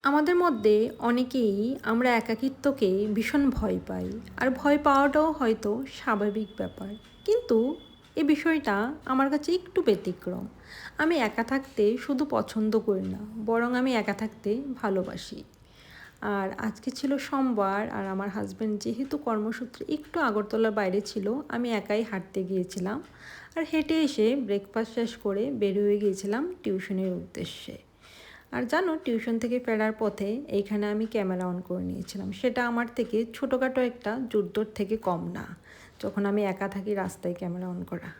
আমাদের মধ্যে অনেকেই আমরা একাকিত্বকে ভীষণ ভয় পাই, আর ভয় পাওয়াটাও হয়তো স্বাভাবিক ব্যাপার। কিন্তু এই বিষয়টা আমার কাছে একটু ব্যতিক্রম। আমি একা থাকতে শুধু পছন্দ করি না, বরং আমি একা থাকতে ভালোবাসি। আর আজকে ছিল সোমবার, আর আমার হাজব্যান্ড যেহেতু কর্মসূত্রে একটু আগরতলার বাইরে ছিল, আমি একাই হাঁটতে গিয়েছিলাম। আর হেঁটে এসে ব্রেকফাস্ট শেষ করে বের হয়ে গিয়েছিলাম টিউশনের উদ্দেশ্যে। আর জানো, টিউশন থেকে ফেরার পথে এইখানে আমি ক্যামেরা অন করে নিয়েছিলাম। সেটা আমার থেকে ছোটোখাটো একটা যুদ্ধর থেকে কম না, যখন আমি একা থাকি রাস্তায় ক্যামেরা অন করা।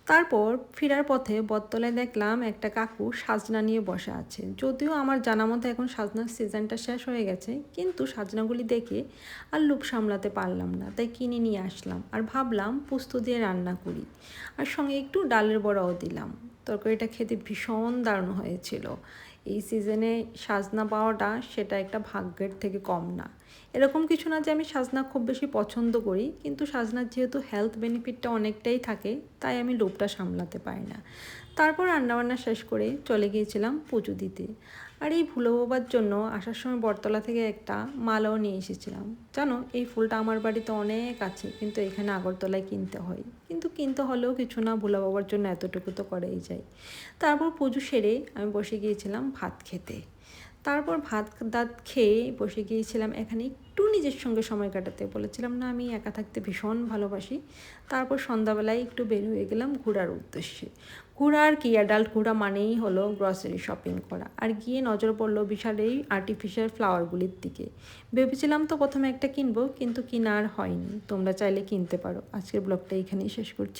তারপর ফেরার পথে বটতলায় দেখলাম একটা কাকু সাজনা নিয়ে বসে আছে। যদিও আমার জানা মতো এখন সাজনার সিজনটা শেষ হয়ে গেছে, কিন্তু সাজনাগুলি দেখে আর লোভ সামলাতে পারলাম না, তাই কিনে নিয়ে আসলাম। আর ভাবলাম পোস্ত দিয়ে রান্না করি, আর সঙ্গে একটু ডালের বড়াও দিলাম। তরকারিটা খেতে ভীষণ দারুণ হয়েছিল। এই সিজনে সাজনা পাওয়াটা সেটা একটা ভাগ্যের থেকে কম না। এরকম কিছু না যে আমি সাজনা খুব বেশি পছন্দ করি, কিন্তু সাজনার যেহেতু হেলথ বেনিফিটটা অনেকটাই থাকে, তাই আমি লোভটা সামলাতে পারি না। তারপর রান্নাবান্না শেষ করে চলে গিয়েছিলাম পুজো দিতে। আর এই ভুলো বাবার জন্য আসার সময় বটতলা থেকে একটা মালাও নিয়ে এসেছিলাম। জানো, এই ফুলটা আমার বাড়িতে অনেক আছে, কিন্তু এখানে আগরতলায় কিনতে হয়। কিন্তু কিনতে হলেও কিছু না, ভোলা বাবার জন্য এতটুকু তো করেই যায়। তারপর পুজো সেরে আমি বসে গিয়েছিলাম ভাত খেতে। তারপর ভাত খেয়ে বসে গিয়েছিলাম এখানে একটু নিজের সঙ্গে সময় কাটাতে। বলেছিলাম না আমি একা থাকতে ভীষণ ভালোবাসি। তারপর সন্ধ্যাবেলায় একটু বের হয়ে গেলাম ঘোরার উদ্দেশ্যে। ঘোরা আর কি, অ্যাডাল্ট ঘোরা মানেই হলো গ্রসারি শপিং করা। আর গিয়ে নজর পড়লো বিশাল এই আর্টিফিশিয়াল ফ্লাওয়ারগুলির দিকে। ভেবেছিলাম তো প্রথমে একটা কিনবো, কিন্তু কিনা আর হয়নি। তোমরা চাইলে কিনতে পারো। আজকের ব্লগটা এখানেই শেষ করছি।